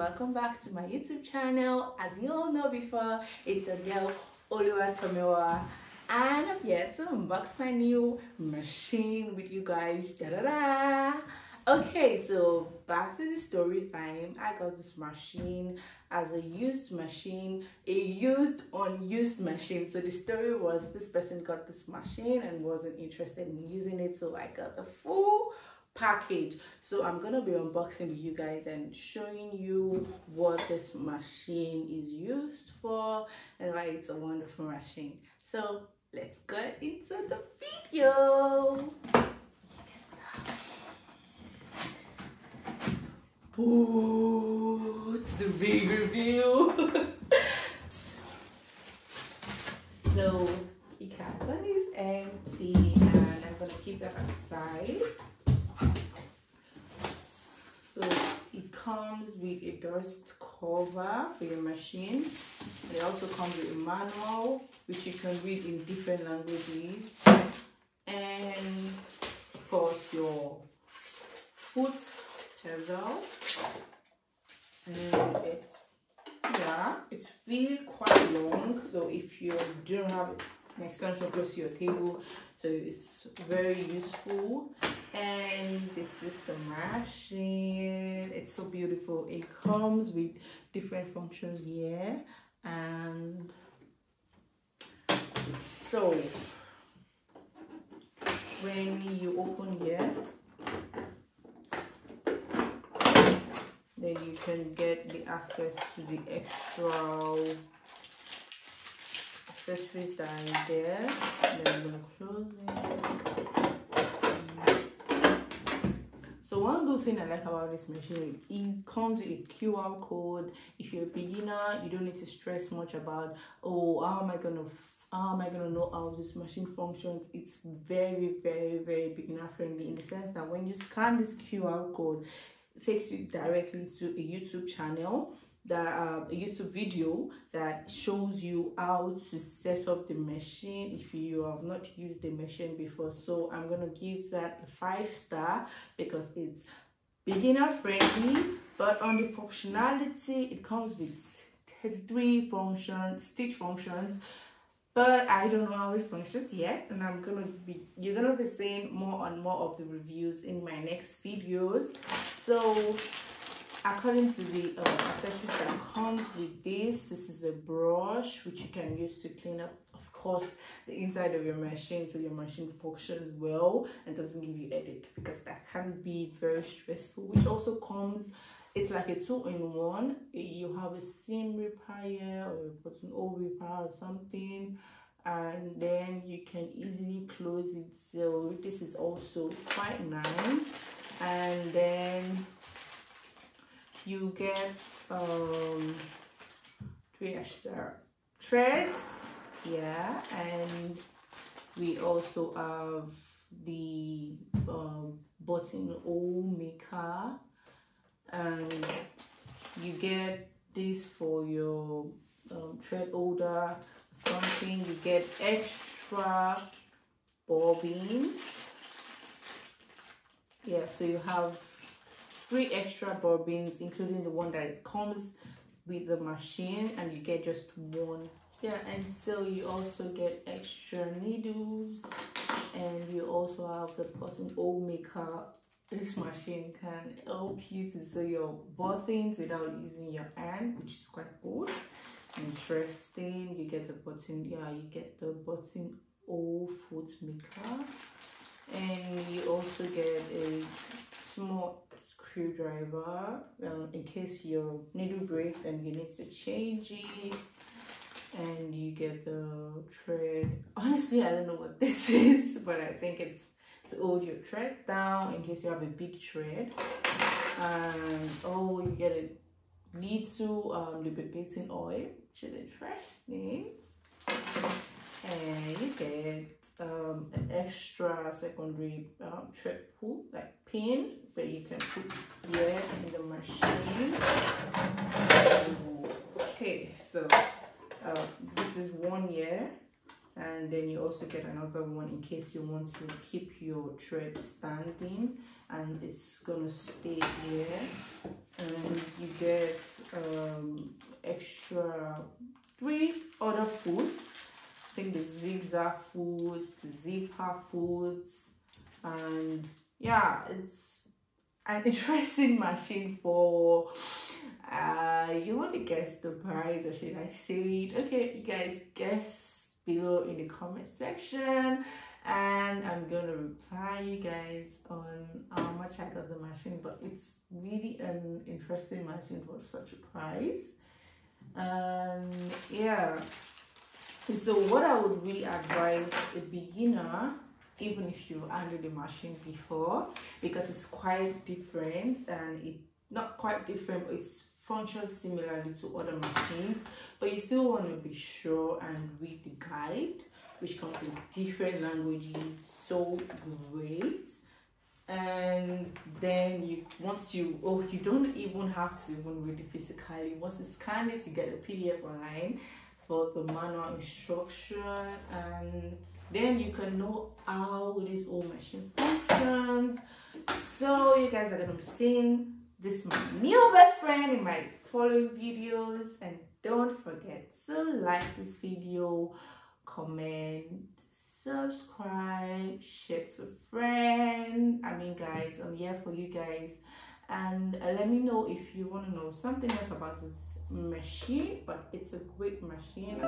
welcome back to my YouTube channel. As you all know before, it's a girl Tomiwaade, and I'm here to unbox my new machine with you guys. Okay, so back to the story time. I got this machine as a used machine, a unused machine. So the story was this person got this machine and wasn't interested in using it, so I got the full package. So I'm gonna be unboxing with you guys and showing you what this machine is used for and why it's a wonderful machine. So let's get into the video. Ooh, it's the big review. So the carton is empty and I'm gonna keep that aside. So it comes with a dust cover for your machine. It also comes with a manual which you can read in different languages, and of course your foot pedal. And it's really quite long, so if you don't have an extension close to your table, so it's very useful. And this is the machine. It's so beautiful. It comes with different functions here, and so when you open here, then you can get the access to the extra accessories that are there. And then I'm gonna close it. So one good thing I like about this machine, it comes with a QR code. If you're a beginner, you don't need to stress much about, oh, how am I gonna know how this machine functions. It's very beginner friendly, in the sense that when you scan this QR code, it takes you directly to a YouTube channel, that a YouTube video that shows you how to set up the machine if you have not used the machine before. So I'm gonna give that a 5-star because it's beginner friendly. But on the functionality, it comes with 33 stitch functions, but I don't know how it functions yet, and you're gonna be seeing more and more of the reviews in my next videos. So according to the accessories that comes with this is a brush which you can use to clean up, of course, the inside of your machine, so your machine functions well and doesn't give you headache, because that can be very stressful. Which also comes, it's like a 2-in-1. You have a seam repair or a buttonhole repair or something, and then you can easily close it. So this is also quite nice. And then you get 3 extra threads, and we also have the buttonhole maker, and you get this for your thread holder, something. You get extra bobbins. So you have 3 extra bobbins, including the one that comes with the machine, and you get just 1. And so you also get extra needles, and you also have the buttonhole maker. This machine can help you to sew your buttons without using your hand, which is quite good. Interesting. You get the buttonhole foot maker, and you also get a small screwdriver in case your needle breaks and you need to change it. And you get the thread. Honestly, I don't know what this is, but I think it's to hold your thread down in case you have a big thread. And you get a little lubricating oil, which is interesting. And you get an extra secondary thread pull, like pin, that you can put here in the machine. Okay, so this is 1 year, and then you also get another one in case you want to keep your thread standing, and it's gonna stay here. And you get extra 3 other foods. I think the zigzag foods, the zipper foods, and yeah, it's an interesting machine for you want to guess the price, or should I say it? Okay, you guys guess below in the comment section, and I'm gonna reply you guys on how much I got the machine. But it's really an interesting machine for such a price. And yeah, so what I would really advise a beginner, even if you handled the machine before, because it's quite different, and it not quite different, but it's functions similarly to other machines, but you still want to be sure and read the guide, which comes in different languages. So great. And then you you don't even have to even read it physically. Once you scan this, you get a PDF online for the manual instruction, and then you can know how this whole machine functions. So you guys are gonna be seeing this my new best friend in my following videos, and don't forget to like this video, comment, subscribe, share to a friend. I mean, guys, I'm here for you guys, and let me know if you want to know something else about this machine. But it's a great machine.